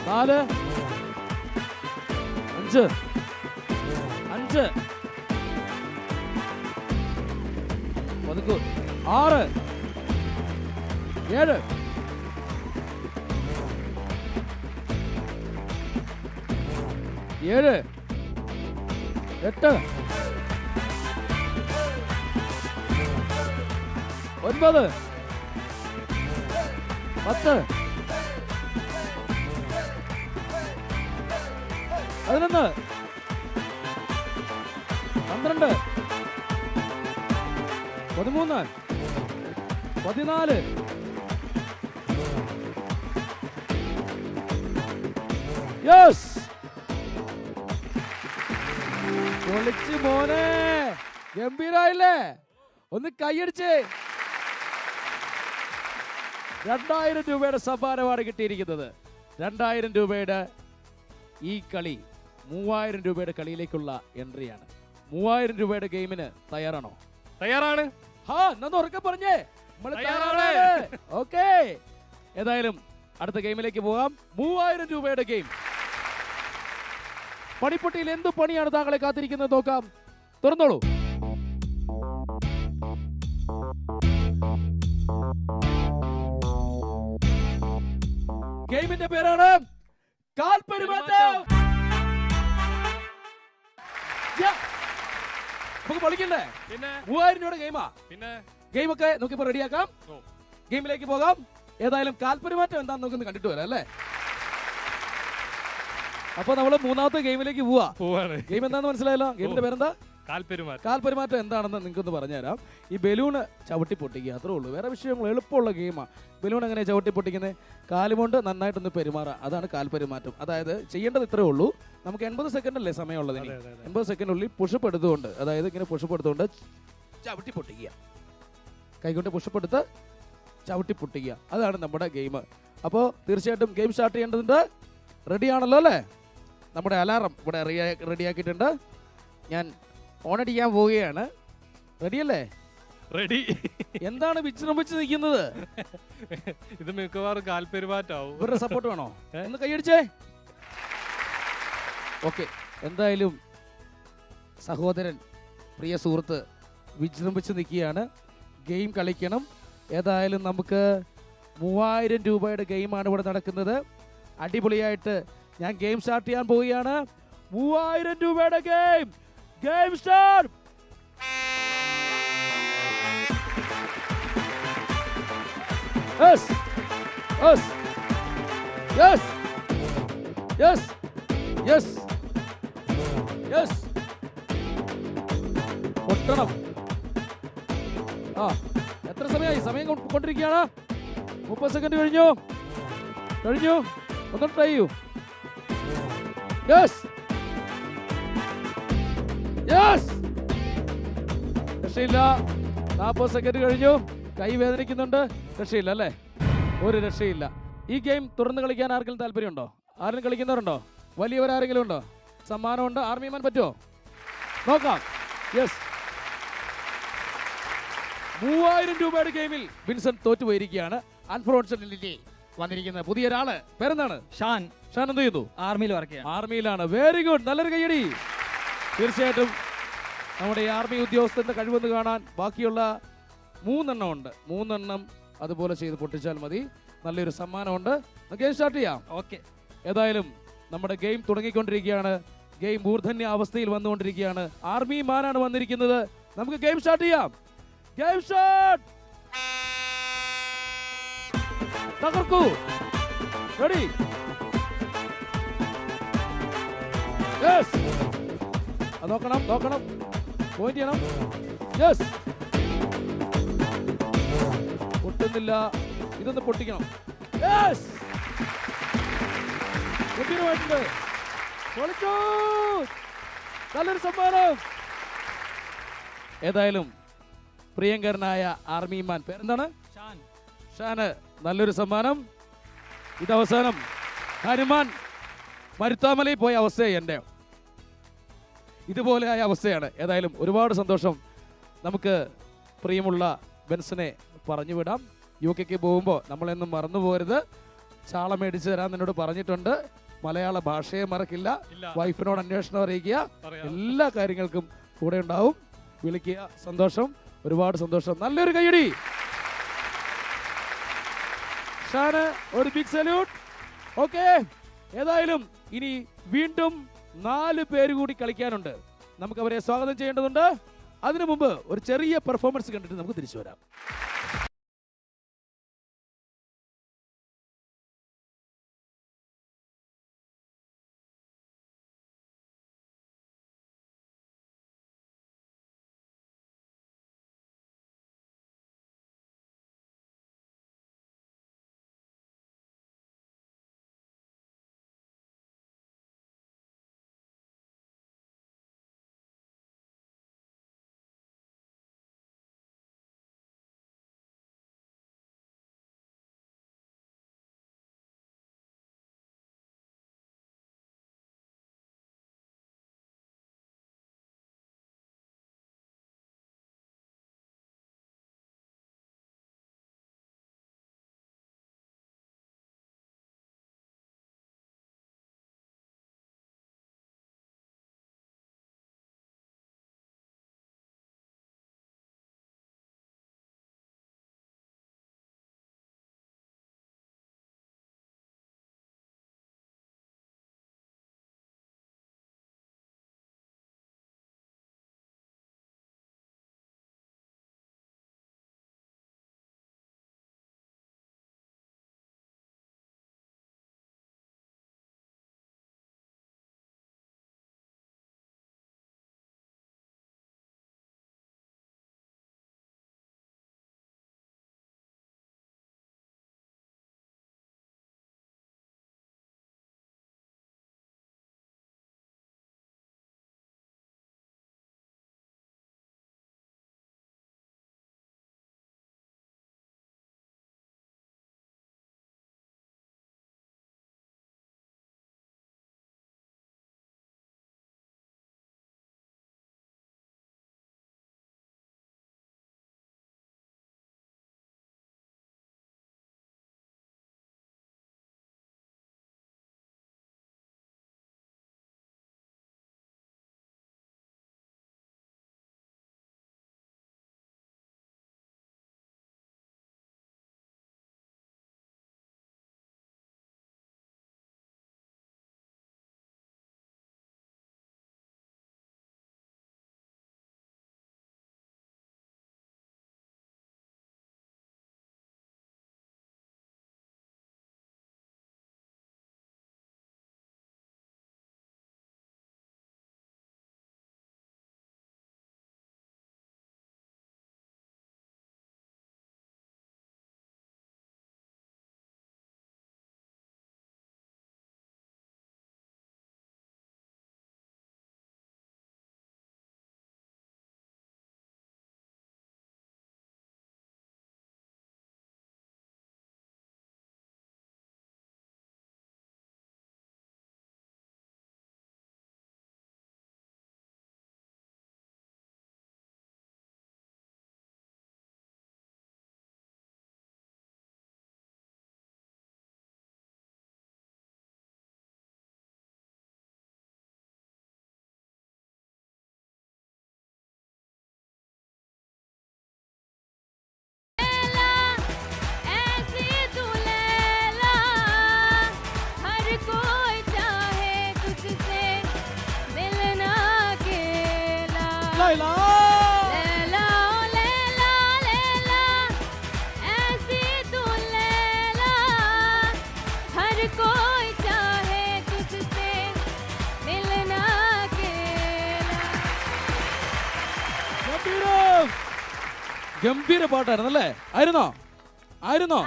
4 5 5 പതുക്കൂ. 6 7 7 8 9 10 11 12 13 14 യെസ്, പൊളിച്ച് മോനെ. ഗംഭീരായില്ലേ? ഒന്ന് കൈയടിച്ചേ. 2000 രൂപയുടെ സമ്മാനമാണ് കിട്ടിയിരിക്കുന്നത്. 2000 രൂപയുടെ ഈ കളി 3000 രൂപയുടെ കളിയിലേക്കുള്ള എൻട്രിയാണ്. 3000 രൂപയുടെ ഗെയിമിന് തയ്യാറാണോ? തയ്യാറാണ്. എന്നൊന്ന് ഉറക്കെ പറഞ്ഞേ. ഓക്കെ, ഏതായാലും അടുത്ത ഗെയിമിലേക്ക് പോകാം. 3000 രൂപയുടെ ഗെയിം. പണിപ്പൊട്ടിയിൽ എന്ത് പണിയാണ് താങ്കളെ കാത്തിരിക്കുന്നത് നോക്കാം. തുറന്നോളൂ. ഗെയിമിന്റെ പേരാണ് കാൽപെരുമാറ്റം. നമുക്ക് പൊളിക്കണ്ടേ? പിന്നെ 3000 രൂപയുടെ ഗെയിമാ. പിന്നെ ഗെയിമൊക്കെ നമുക്കിപ്പോ റെഡിയാക്കാം. ഓ. ഗെയിമിലേക്ക് പോകാം. ഏതായാലും കാൽപെരുമാറ്റം എന്താന്ന് നമുക്കൊന്ന് കണ്ടിട്ട് വരാം അല്ലേ? അപ്പൊ നമ്മള് മൂന്നാമത്തെ ഗെയിമിലേക്ക് പോവാ. പോവാണ്. ഗെയിം എന്താന്ന് മനസ്സിലായല്ലോ? ഗെയിമിന്റെ പേരെന്താ? കാൽപെരുമാറ്റം. കാൽപെരുമാറ്റം എന്താണെന്ന് നിങ്ങൾക്കൊന്ന് പറഞ്ഞുതരാം. ഈ ബലൂണ് ചവിട്ടി പൊട്ടിക്കുക, അത്രേ ഉള്ളൂ. വേറെ വിഷയങ്ങൾ എളുപ്പമുള്ള ഗെയിമാണ്. ബലൂൺ എങ്ങനെയാണ് ചവിട്ടി പൊട്ടിക്കുന്നത്? കാലുകൊണ്ട് നന്നായിട്ടൊന്ന് പെരുമാറുക, അതാണ് കാൽപെരുമാറ്റം. അതായത് ചെയ്യേണ്ടത് ഇത്രേ ഉള്ളൂ. നമുക്ക് 80 സെക്കൻഡ് അല്ലേ സമയമുള്ളത്? ഇനി 80 സെക്കൻഡിനുള്ളിൽ പുഷപ്പ് എടുത്തുകൊണ്ട്, അതായത് ഇങ്ങനെ പുഷപ്പ് എടുത്തുകൊണ്ട് ചവിട്ടി പൊട്ടിക്കുക, കൈകൊണ്ട് പുഷപ്പ് എടുത്ത് ചവിട്ടി പൊട്ടിക്കുക, അതാണ് നമ്മുടെ ഗെയിം. അപ്പോൾ തീർച്ചയായിട്ടും ഗെയിം സ്റ്റാർട്ട് ചെയ്യേണ്ടതുണ്ട്. റെഡിയാണല്ലോ അല്ലേ? നമ്മുടെ അലാറം ഇവിടെ റെഡിയാക്കിയിട്ടുണ്ട്. ഞാൻ ഓണടിക്കാൻ പോവുകയാണ്. റെഡിയല്ലേ? റെഡി. എന്താണ് വിജൃംഭിച്ച് നിൽക്കുന്നത്? ഇത് മിക്കവാറും കാൽപെരുമാറ്റാവും. ഇവരുടെ സപ്പോർട്ട് വേണോ? ഒന്ന് കൈയടിച്ചേ. ഓക്കെ, എന്തായാലും സഹോദരൻ, പ്രിയ സുഹൃത്ത് വിജൃംഭിച്ച് നിൽക്കുകയാണ്. ഗെയിം കളിക്കണം. ഏതായാലും നമുക്ക് 3000 രൂപയുടെ ഗെയിമാണ് ഇവിടെ നടക്കുന്നത്. അടിപൊളിയായിട്ട് ഞാൻ ഗെയിം സ്റ്റാർട്ട് ചെയ്യാൻ പോവുകയാണ്. 3000 രൂപയുടെ game. Game start. Yes. Yes. Yes. Yes. Yes. Yes. പൊട്ടണം. എത്ര സമയമായി? സമയം കൊണ്ടിരിക്കുകയാണ്. 30 സെക്കൻഡ് കഴിഞ്ഞു. ഒന്ന് ട്രൈ ചെയ്യൂ. യെസ്. യെസ്. രക്ഷയില്ല. 40 സെക്കൻഡ് കഴിഞ്ഞു. കൈ വേദനിക്കുന്നുണ്ട്. രക്ഷയില്ല അല്ലേ? ഒരു രക്ഷയില്ല. ഈ ഗെയിം തുറന്ന് കളിക്കാൻ ആർക്കെങ്കിലും താല്പര്യമുണ്ടോ? ആരും കളിക്കുന്നവരുണ്ടോ? വലിയവരാരെങ്കിലും ഉണ്ടോ? സമ്മാനമുണ്ട്. ആർമിമാൻ പറ്റുമോ? നോക്കാം. യെസ്. 3000 രൂപയുടെ ഗെയിമിൽ വിൻസെന്റ് തോറ്റുപോയിരിക്കുകയാണ്. അൺഫോർച്ചുനേറ്റ്ലി വന്നിരിക്കുന്ന പുതിയ ഒരാള്. പേരെന്താണ്? ഷാൻ. ഷാൻ എന്ത് ചെയ്യുന്നു? ആർമിയിൽ വർക്ക് ചെയ്യാം. ആർമിയിലാണ്. Very good. നല്ലൊരു കൈയടി. തീർച്ചയായിട്ടും നമ്മുടെ ഈ ആർമി ഉദ്യോഗസ്ഥന്റെ കഴിവെന്ന് കാണാൻ ബാക്കിയുള്ള 3 എണ്ണം ഉണ്ട്. 3 എണ്ണം അതുപോലെ ചെയ്ത് പൊട്ടിച്ചാൽ മതി. നല്ലൊരു സമ്മാനമുണ്ട്. ഗെയിം സ്റ്റാർട്ട് ചെയ്യാം. ഓക്കെ. ഏതായാലും നമ്മുടെ ഗെയിം തുടങ്ങിക്കൊണ്ടിരിക്കുകയാണ്. ഗെയിം മൂർധന്യ അവസ്ഥയിൽ വന്നുകൊണ്ടിരിക്കുകയാണ്. ആർമി മാനാണ് വന്നിരിക്കുന്നത്. നമുക്ക് ഗെയിം സ്റ്റാർട്ട് ചെയ്യാം. Game start. തകർക്കൂ. റെഡി? യെസ്. നോക്കണം. പോയിന്റ് ചെയ്യണം. യെസ്. പൊട്ടുന്നില്ല. ഇതൊന്ന് പൊട്ടിക്കണം. യെസ്. ഗംഭീരമായിട്ടുണ്ട്. പൊളിച്ചു. നല്ലൊരു സമ്മാനം. ഏതായാലും പ്രിയങ്കരനായ ആർമിമാൻ, പേരെന്താണ്? ഷാൻ. ഷാന് നല്ലൊരു സമ്മാനം. ഇതവസാനം ഹനുമാൻ മരുത്താമലയിൽ പോയ അവസ്ഥയായി എൻ്റെ. ഇതുപോലെ ആയ അവസ്ഥയാണ്. ഏതായാലും ഒരുപാട് സന്തോഷം. നമുക്ക് പ്രിയമുള്ള ബെൻസിനെ പറഞ്ഞു വിടാം. UK പോകുമ്പോൾ നമ്മളെന്നും മറന്നു പോകരുത്. ചാള മേടിച്ച് തരാൻ എന്നോട് പറഞ്ഞിട്ടുണ്ട്. മലയാള ഭാഷയെ മറക്കില്ല. വൈഫിനോട് അന്വേഷണം അറിയിക്കുക. എല്ലാ കാര്യങ്ങൾക്കും കൂടെ ഉണ്ടാവും. വിളിക്കുക. സന്തോഷം, ഒരുപാട് സന്തോഷം. നല്ലൊരു കൈയടി. ഷാന് ഒരു ബിഗ് സല്യൂട്ട്. ഓക്കെ, ഏതായാലും ഇനി വീണ്ടും 4 പേര് കൂടി കളിക്കാനുണ്ട്. നമുക്ക് അവരെ സ്വാഗതം ചെയ്യേണ്ടതുണ്ട്. അതിനു മുമ്പ് ഒരു ചെറിയ പെർഫോമൻസ് കണ്ടിട്ട് നമുക്ക് തിരിച്ചു വരാം. ഗംഭീര പാട്ടായിരുന്നു അല്ലേ? ആയിരുന്നോ?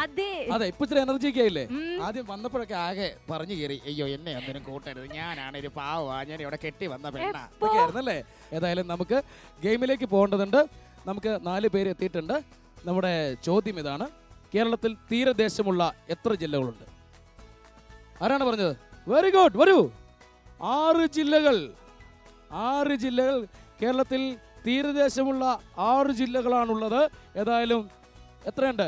അതെ. അതെ, ഇപ്പൊ ഇച്ചിരി എനർജി ഒക്കെ ആയില്ലേ? ആദ്യം വന്നപ്പോഴൊക്കെ ആകെ പറഞ്ഞു കയറി, അയ്യോ എന്നെ ഒന്നിനും കൂട്ടരുത്, ഞാനാണ് ഒരു പാവാ, ഞാൻ ഇവിടെ കെട്ടി വന്ന പെണ്ണ ഒക്കെ ആയിരുന്നല്ലേ? ഏതായാലും നമുക്ക് ഗെയിമിലേക്ക് പോകേണ്ടതുണ്ട്. നമുക്ക് 4 പേര് എത്തിയിട്ടുണ്ട്. നമ്മുടെ ചോദ്യം ഇതാണ്: കേരളത്തിൽ തീരദേശമുള്ള എത്ര ജില്ലകളുണ്ട്? ആരാണ് പറഞ്ഞത്? വെരി ഗുഡ്, വരൂ. 6 ജില്ലകൾ. 6 ജില്ലകൾ. കേരളത്തിൽ തീരദേശമുള്ള 6 ജില്ലകളാണുള്ളത്. ഏതായാലും എത്രയുണ്ട്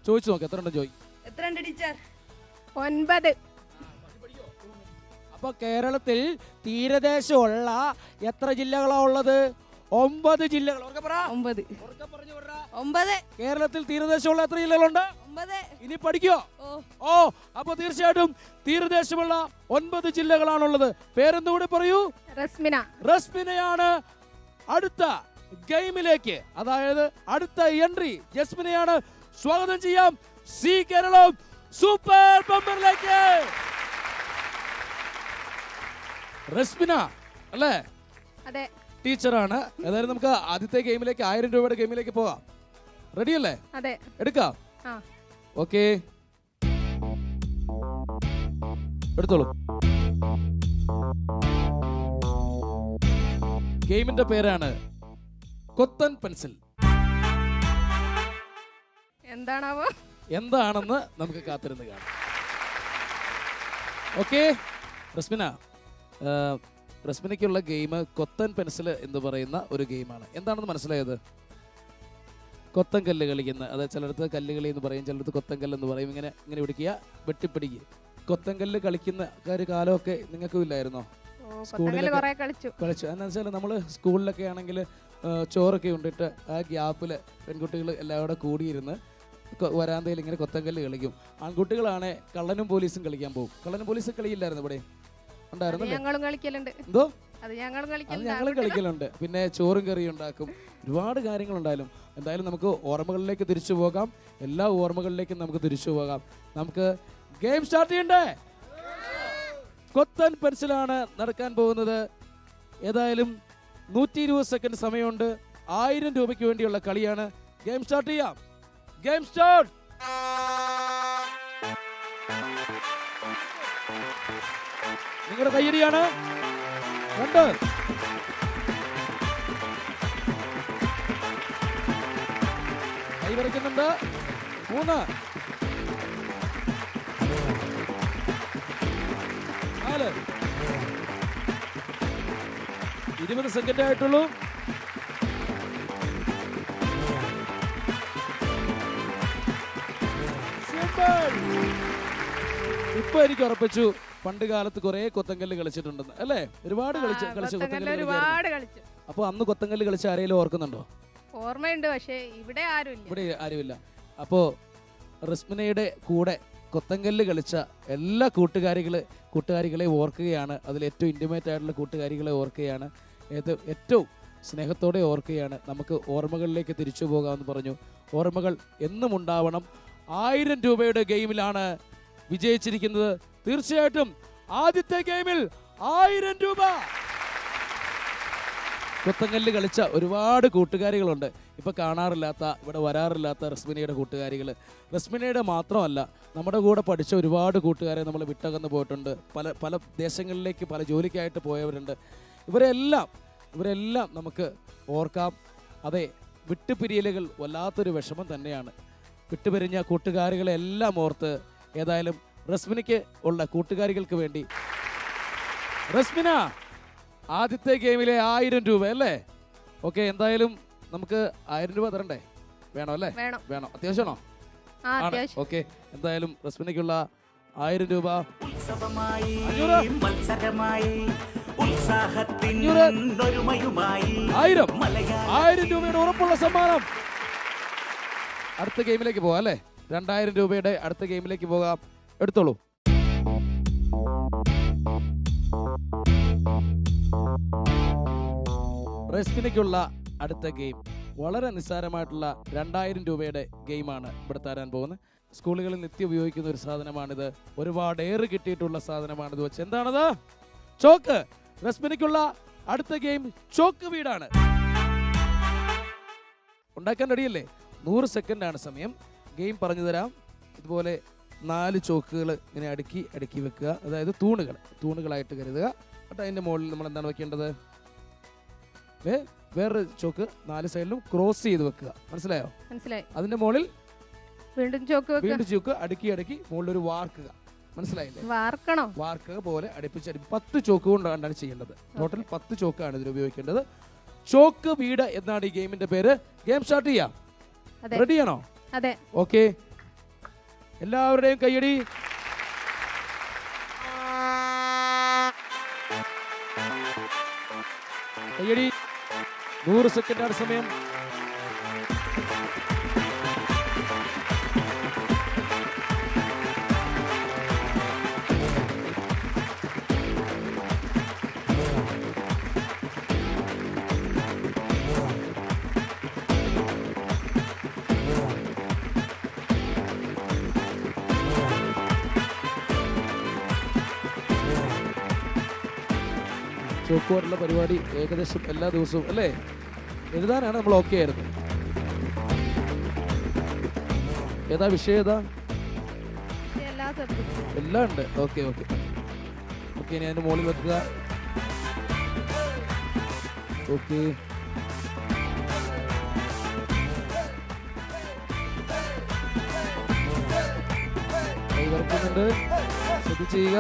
ചോദിച്ചു നോക്ക്, എത്രയുണ്ട് ജോയി? എത്രയുണ്ട് ടീച്ചർ? 9. അപ്പൊ കേരളത്തിൽ തീരദേശമുള്ള എത്ര ജില്ലകളാ ഉള്ളത്? 9 ജില്ലകൾ. 9. കേരളത്തിൽ തീരദേശമുള്ള എത്ര ജില്ലകളുണ്ട്? 9. ഇനി പഠിക്കോ? ഓ, അപ്പൊ തീർച്ചയായിട്ടും തീരദേശമുള്ള 9 ജില്ലകളാണുള്ളത്. പേരെന്തുകൂടി പറയൂ. റസ്മിനയാണ് അടുത്ത ഗെയിമിലേക്ക്, അതായത് അടുത്ത എൻട്രി ജസ്മിനെയാണ് സ്വാഗതം ചെയ്യാം സി കേരളം സൂപ്പർ ബമ്പറിലേക്ക്. റസ്മിന അല്ലേ? അതെ. ടീച്ചറാണ്. ഏതായാലും നമുക്ക് ആദ്യത്തെ ഗെയിമിലേക്ക് 1000 രൂപയുടെ ഗെയിമിലേക്ക് പോകാം. റെഡി അല്ലേ? അതെ. എടുക്കാം. ഓക്കെ, എടുത്തോളൂ. ഗെയിമിന്റെ പേരാണ് കൊത്തൻ പെൻസിൽ. എന്താണെന്ന് നമുക്ക് കാത്തിരുന്ന് കാണാം. ഓക്കെ, റസ്മിനയ്ക്കുള്ള ഗെയിം കൊത്തൻ പെൻസിൽ എന്ന് പറയുന്ന ഒരു ഗെയിമാണ്. എന്താണെന്ന് മനസ്സിലായത്? കൊത്തൻ കല്ല് കളിക്കുന്ന, അതായത് ചിലടത്ത് കല്ലുകളി എന്ന് പറയും, ചിലടത്ത് കൊത്തൻ കല്ല് എന്ന് പറയും. ഇങ്ങനെ പിടിക്കുക, വെട്ടിപ്പിടിക്കുക. കൊത്തൻ കല്ല് കളിക്കുന്ന ഒരു കാലമൊക്കെ നിങ്ങൾക്കും ഇല്ലായിരുന്നോ? സ്കൂളിലൊക്കെ കളിച്ചു. എന്ന് വെച്ചാൽ നമ്മൾ സ്കൂളിലൊക്കെ ആണെങ്കിൽ ചോറൊക്കെ ഉണ്ടിട്ട് ആ ഗ്യാപ്പിൽ പെൺകുട്ടികൾ എല്ലാവരും കൂടിയിരുന്ന് വരാന്തയിൽ ഇങ്ങനെ കൊത്തങ്കല്ല് കളിക്കും. ആൺകുട്ടികളാണ് കള്ളനും പോലീസും കളിക്കാൻ പോകും. കള്ളനും പോലീസും കളിയില്ലായിരുന്നു ഇവിടെ? ഉണ്ടായിരുന്നല്ലേ? എന്തോ? അത് ഞങ്ങളും കളിക്കലുണ്ട്. പിന്നെ ചോറും കറിയും ഉണ്ടാക്കും. ഒരുപാട് കാര്യങ്ങളുണ്ടായാലും. എന്തായാലും നമുക്ക് ഓർമ്മകളിലേക്ക് തിരിച്ചു പോകാം. എല്ലാ ഓർമ്മകളിലേക്കും നമുക്ക് തിരിച്ചു പോകാം. നമുക്ക് ഗെയിം സ്റ്റാർട്ട് ചെയ്യണ്ടേ? കൊത്തൻ പെൻസിലാണ് നടക്കാൻ പോകുന്നത്. ഏതായാലും 120 സെക്കൻഡ് സമയമുണ്ട്. 1000 രൂപയ്ക്ക് വേണ്ടിയുള്ള കളിയാണ്. ഗെയിം സ്റ്റാർട്ട് ചെയ്യാം. Game start. നിങ്ങളുടെ കയ്യടിയാണ്. 2 കൈ വരയ്ക്കുന്നുണ്ട്. 3 4 20 സെക്കൻഡ് ആയിട്ടുള്ളൂ. ഇപ്പൊ എനിക്ക് ഉറപ്പിച്ചു പണ്ട് കാലത്ത് കുറെ കൊത്തങ്കല്ല് കളിച്ചിട്ടുണ്ടെന്ന് അല്ലേ? ഒരുപാട് കളിച്ചു. അപ്പൊ അന്ന് കൊത്തങ്കല്ല് കളിച്ച ആരെങ്കിലും ഓർക്കുന്നുണ്ടോ? ഓർമ്മയുണ്ട്, പക്ഷേ ഇവിടെ ആരുമില്ല. അപ്പോ റസ്മിനയുടെ കൂടെ കൊത്തങ്കല്ല് കളിച്ച എല്ലാ കൂട്ടുകാരികളെ ഓർക്കുകയാണ്. അതിൽ ഏറ്റവും ഇന്റിമേറ്റ് ആയിട്ടുള്ള കൂട്ടുകാരികളെ ഓർക്കുകയാണ്. ഏറ്റവും സ്നേഹത്തോടെ ഓർക്കുകയാണ്. നമുക്ക് ഓർമ്മകളിലേക്ക് തിരിച്ചു പോകാമെന്ന് പറഞ്ഞു. ഓർമ്മകൾ എന്നും ഉണ്ടാവണം. 1000 രൂപയുടെ ഗെയിമിലാണ് വിജയിച്ചിരിക്കുന്നത്. തീർച്ചയായിട്ടും ആദ്യത്തെ ഗെയിമിൽ 1000 രൂപ. കൊത്തങ്കല്ല് കളിച്ച ഒരുപാട് കൂട്ടുകാരികളുണ്ട്. ഇപ്പോൾ കാണാറില്ലാത്ത, ഇവിടെ വരാറില്ലാത്ത റസ്മിനയുടെ കൂട്ടുകാരികൾ. റസ്മിനയുടെ മാത്രമല്ല, നമ്മുടെ കൂടെ പഠിച്ച ഒരുപാട് കൂട്ടുകാരെ നമ്മൾ വിട്ടകന്ന് പോയിട്ടുണ്ട്. പല ദേശങ്ങളിലേക്ക് പല ജോലിക്കായിട്ട് പോയവരുണ്ട്. ഇവരെല്ലാം നമുക്ക് ഓർക്കാം. അതെ, വിട്ടുപിരിയലുകൾ വല്ലാത്തൊരു വിഷമം തന്നെയാണ്. വിട്ടുപിരിഞ്ഞ കൂട്ടുകാരികളെല്ലാം ഓർത്ത് ഏതായാലും റസ്മിനയ്ക്ക് ഉള്ള കൂട്ടുകാരികൾക്ക് വേണ്ടി റസ്മിന ആദ്യത്തെ ഗെയിമിലെ 1000 രൂപ അല്ലേ? ഓക്കെ, എന്തായാലും നമുക്ക് 1000 രൂപ തരണ്ടേ? വേണോ അല്ലേ? വേണം. അത്യാവശ്യമാണോ? ഓക്കെ, എന്തായാലും റസ്മിനയ്ക്കുള്ള 1000 രൂപ. 1000 രൂപയുടെ ഉറപ്പുള്ള സമ്മാനം. അടുത്ത ഗെയിമിലേക്ക് പോകാം അല്ലേ? 2000 രൂപയുടെ അടുത്ത ഗെയിമിലേക്ക് പോകാം. എടുത്തോളൂ. റസ്മിനയ്ക്കുള്ള അടുത്ത ഗെയിം വളരെ നിസ്സാരമായിട്ടുള്ള 2000 രൂപയുടെ ഗെയിമാണ് ഇവിടെ തരാൻ പോകുന്നത്. സ്കൂളുകളിൽ നിത്യം ഉപയോഗിക്കുന്ന ഒരു സാധനമാണിത്. ഒരുപാട് ഏറ് കിട്ടിയിട്ടുള്ള സാധനമാണിത്. വെച്ച് എന്താണത്? ചോക്ക്. റസ്മിനയ്ക്കുള്ള അടുത്ത ഗെയിം ചോക്ക് വീടാണ്. ഉണ്ടാക്കാൻ റെഡിയല്ലേ? 100 സെക്കൻഡാണ് സമയം. ഗെയിം പറഞ്ഞു തരാം. ഇതുപോലെ 4 ചോക്കുകൾ ഇങ്ങനെ അടുക്കി വെക്കുക. അതായത് തൂണുകളായിട്ട് കരുതുക. എന്നിട്ട് അതിൻ്റെ മുകളിൽ നമ്മൾ എന്താണ് വെക്കേണ്ടത്? വേറൊരു ചോക്ക് 4 സൈഡിലും ക്രോസ് ചെയ്ത് വെക്കുക. മനസ്സിലായോ? മനസ്സിലായി. അതിന്റെ മുകളിൽ വീണ്ടും ചോക്ക് അടുക്കി മുകളിൽ ഒരു വാർക്കുക. മനസ്സിലായില്ലേ? വാർക്കുക പോലെ അടുപ്പിച്ച് 10 ചോക്ക് കൊണ്ടാണ് ചെയ്യേണ്ടത്. ടോട്ടൽ 10 ചോക്കാണ് ഇതിൽ ഉപയോഗിക്കേണ്ടത്. ചോക്ക് വീട് എന്നാണ് ഈ ഗെയിമിന്റെ പേര്. ഗെയിം സ്റ്റാർട്ട് ചെയ്യാം. റെഡിയാണോ? അതെ. ഓക്കെ, എല്ലാവരുടെയും കയ്യടി. കയ്യടി. 100 സെക്കൻഡാണ് സമയം. ചോക്കുവാറുള്ള പരിപാടി ഏകദേശം എല്ലാ ദിവസവും അല്ലേ? എഴുതാനാണ് നമ്മൾ ഓക്കെ ആയിരുന്നു. ഏതാ വിഷയം? ഏതാ? എല്ലാം ഉണ്ട്. ഓക്കെ ഓക്കെ ഓക്കെ, ഇനി അതിന്റെ മുകളിൽ വെക്കുക. ഓക്കെ, കൈ വറക്കുന്നുണ്ട്, ശ്രദ്ധിച്ച് ചെയ്യുക.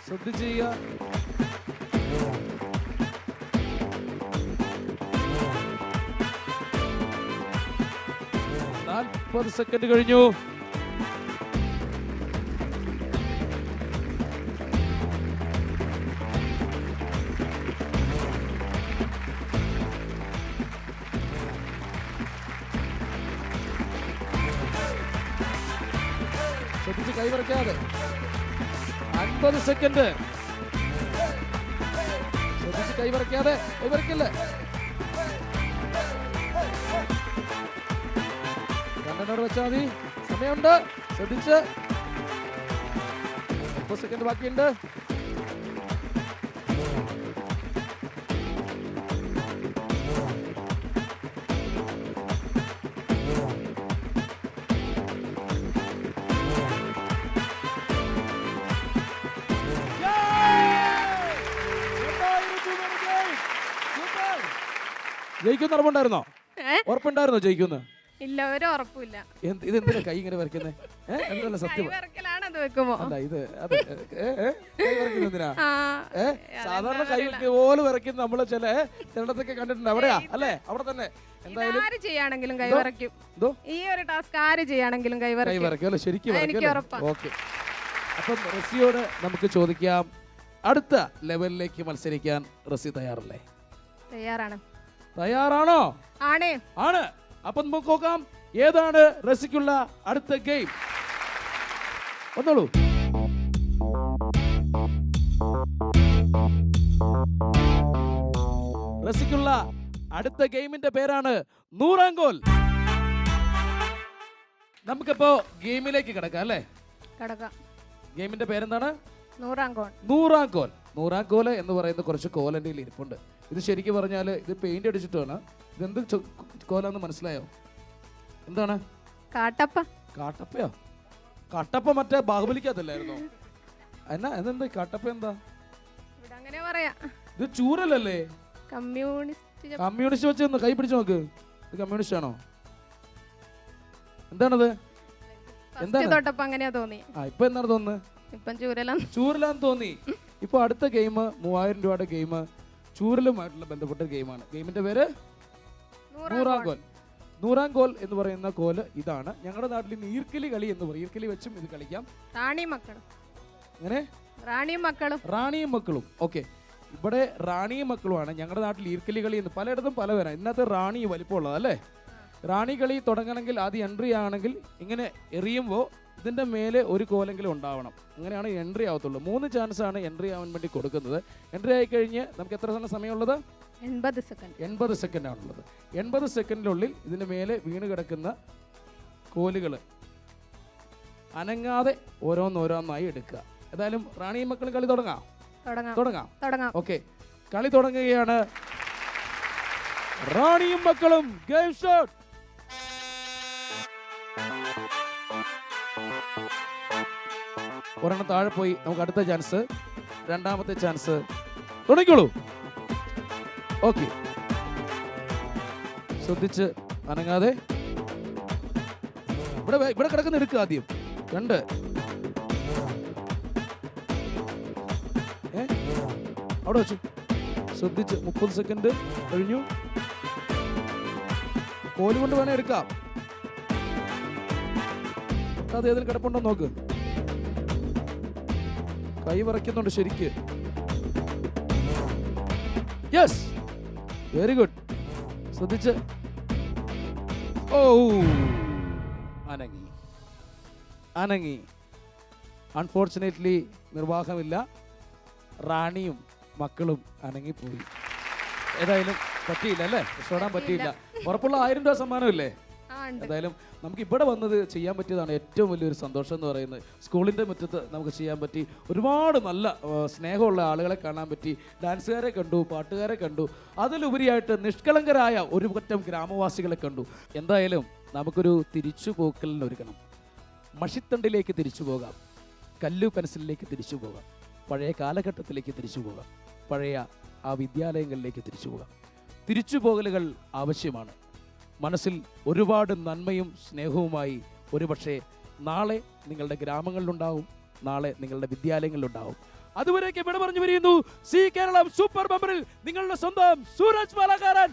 ശ്രദ്ധിച്ച് ചെയ്യുക. 40 സെക്കൻഡ് കഴിഞ്ഞു. ശ്രദ്ധിച്ച് കൈവറക്കാതെ. 50 സെക്കൻഡ്. ശ്രദ്ധിച്ച് കൈവറക്കാതെ. കൈവറക്കല്ലേ? കണ്ടനോട് വെച്ചാൽ മതി. സമയമുണ്ട്. ശ്രദ്ധിച്ച്. 30 സെക്കൻഡ് ബാക്കിയുണ്ട്. ജയിക്കുന്ന ഉറപ്പുണ്ടായിരുന്നോ? ഉറപ്പുണ്ടായിരുന്നോ ജയിക്കുന്ന? ഇല്ല, ഒരു ഉറപ്പില്ല. ഇതെന്തിനാ കൈ ഇങ്ങനെ വരയ്ക്കുന്നത്? എന്തല്ല സത്യം അല്ല ഇത് കൈ വരയ്ക്കുന്നതിനാ? സാധാരണ കൈ പോലെ വരയ്ക്കുന്ന നമ്മള് ചില ചിലടത്തൊക്കെ കണ്ടിട്ടുണ്ട്. അവിടെയാ അല്ലേ? അവിടെ തന്നെ എന്തായാലും ചെയ്യാണെങ്കിലും കൈവറയ്ക്കും. ഈ ഒരു ടാസ്ക് ആര് ചെയ്യാണെങ്കിലും കൈവറയ്ക്കും അല്ലേ? ശരിക്കും വരയ്ക്കും. ഓക്കെ, അപ്പം റസിയോട് നമുക്ക് ചോദിക്കാം, അടുത്ത ലെവലിലേക്ക് മത്സരിക്കാൻ റസി തയ്യാറല്ലേ? തയ്യാറാണോ? ആണ്. അപ്പം നമുക്ക് നോക്കാം ഏതാണ് റസിക്കുള്ള അടുത്ത ഗെയിം. വന്നോളൂ. റസിക്കുള്ള അടുത്ത ഗെയിമിന്റെ പേരാണ് 100 ഗോൽ. നമുക്കിപ്പോ ഗെയിമിലേക്ക് കിടക്കാം അല്ലേ? ഗെയിമിന്റെ പേരെന്താണ്? 100 ഗോൽ. 100 ഗോൽ എന്ന് പറയുന്ന കുറച്ച് കോലന്റെ ഇരിപ്പുണ്ട്. ഇത് ശരിക്കും പറഞ്ഞാൽ ഇത് പെയിന്റ് അടിച്ചിട്ടാണ്. ഇതെന്ത് കോലാന്ന് മനസ്സിലായോ? എന്താണ്? കാട്ടപ്പയോ? കാട്ടപ്പ മറ്റേ ബാഹുബലിക്കകത്തല്ലായിരുന്നോ? എന്താ കാട്ടപ്പ? എന്താ ഇത്? ചൂരലല്ലേ? കമ്മ്യൂണിസ്റ്റ് വെച്ച് കൈ പിടിച്ചു നോക്ക്. ഇത് കമ്മ്യൂണിസ്റ്റ് ആണോ? എന്താണത്? ഇപ്പൊ എന്താണ് തോന്നുന്നത്? ചൂരലാന്ന് തോന്നി. ഇപ്പൊ അടുത്ത ഗെയിം 3000 രൂപയുടെ ഗെയിം ചൂരലുമായിട്ടുള്ള ബന്ധപ്പെട്ട ഗെയിമാണ്. ഗെയിമിന്റെ പേര് 100 ഗോൽ. 100 ഗോൽ എന്ന് പറയുന്ന കോല് ഇതാണ്. ഞങ്ങളുടെ നാട്ടിൽ ഈർക്കലി കളി എന്ന് പറയും. ഈർക്കലി വെച്ചും ഇത് കളിക്കാം. റാണിയും മക്കളും. ഓക്കെ, ഇവിടെ റാണിയും മക്കളുമാണ്. ഞങ്ങളുടെ നാട്ടിൽ ഈർക്കലി കളി എന്ന് പലയിടത്തും പല പേരാണ്. ഇന്നത്തെ റാണി വലിപ്പമുള്ളത് അല്ലേ? റാണി കളി തുടങ്ങണമെങ്കിൽ ആദ്യം എൻട്രി ആണെങ്കിൽ ഇങ്ങനെ എറിയുമ്പോൾ ഇതിന്റെ മേലെ ഒരു കോലെങ്കിലും ഉണ്ടാവണം. അങ്ങനെയാണ് എൻട്രി ആവത്തുള്ളൂ. 3 ചാൻസ് ആണ് എൻട്രി ആവാൻ വേണ്ടി കൊടുക്കുന്നത്. എൻട്രി ആയി കഴിഞ്ഞ് നമുക്ക് എത്ര സമയമുള്ളത്? 80 സെക്കൻഡ് ആണുള്ളത്. 80 സെക്കൻഡിനുള്ളിൽ ഇതിന്റെ മേലെ വീണ് കിടക്കുന്ന കോലുകൾ അനങ്ങാതെ ഓരോന്നോരോന്നായി എടുക്കുക. ഏതായാലും റാണിയും മക്കളും കളി തുടങ്ങാം. തുടങ്ങാം. ഓക്കെ, കളി തുടങ്ങുകയാണ്. റാണിയും മക്കളും ഗെയിം ഷോട്ട്. ഒരെണ്ണം താഴെ പോയി. നമുക്ക് അടുത്ത ചാൻസ്, രണ്ടാമത്തെ ചാൻസ്. തുടങ്ങിക്കോളൂ. ഓക്കെ, ശ്രദ്ധിച്ച് അനങ്ങാതെ. ഇവിടെ കിടക്കുന്ന എടുക്കുക ആദ്യം. 2 അവിടെ വെച്ചു. ശ്രദ്ധിച്ച് 30 സെക്കൻഡ് കഴിഞ്ഞു. കോല് കൊണ്ട് വേണേ എടുക്കാം. അത് ഏതിൽ കിടപ്പുണ്ടോ നോക്ക്. കൈ വിറയ്ക്കുന്നുണ്ട് ശരിക്ക്. Yes, very good. ശ്രദ്ധിച്ച്. ഓ, അനങ്ങി. അൺഫോർച്ചുനേറ്റ്ലി നിർവാഹമില്ല. റാണിയും മക്കളും അനങ്ങിപ്പോയി. ഏതായാലും പറ്റിയില്ല അല്ലേ, രക്ഷപ്പെടാൻ പറ്റിയില്ല. ഉറപ്പുള്ള 1000 രൂപ സമ്മാനമില്ലേ? ഏതായാലും നമുക്ക് ഇവിടെ വന്നത് ചെയ്യാൻ പറ്റിയതാണ് ഏറ്റവും വലിയൊരു സന്തോഷം എന്ന് പറയുന്നത്. സ്കൂളിൻ്റെ മുറ്റത്ത് നമുക്ക് ചെയ്യാൻ പറ്റി. ഒരുപാട് നല്ല സ്നേഹമുള്ള ആളുകളെ കാണാൻ പറ്റി. ഡാൻസുകാരെ കണ്ടു, പാട്ടുകാരെ കണ്ടു. അതിലുപരിയായിട്ട് നിഷ്കളങ്കരായ ഒരു പറ്റം ഗ്രാമവാസികളെ കണ്ടു. എന്തായാലും നമുക്കൊരു തിരിച്ചുപോക്കലിന് ഒരുക്കണം. മഷിത്തണ്ടിലേക്ക് തിരിച്ചു പോകാം, കല്ലു പെൻസിലിലേക്ക് തിരിച്ചു പോകാം, പഴയ കാലഘട്ടത്തിലേക്ക് തിരിച്ചു പോകാം, പഴയ ആ വിദ്യാലയങ്ങളിലേക്ക് തിരിച്ചു പോകാം. തിരിച്ചുപോകലുകൾ ആവശ്യമാണ്. മനസ്സിൽ ഒരുപാട് നന്മയും സ്നേഹവുമായി ഒരുപക്ഷെ നാളെ നിങ്ങളുടെ ഗ്രാമങ്ങളിലുണ്ടാവും, നാളെ നിങ്ങളുടെ വിദ്യാലയങ്ങളിലുണ്ടാവും. അതുവരേക്ക് വിട പറഞ്ഞു പിരിയുന്നു. സി കേരളം സൂപ്പർ ബമ്പറിൽ നിങ്ങളുടെ സ്വന്തം സൂരജ് പാലക്കാരൻ.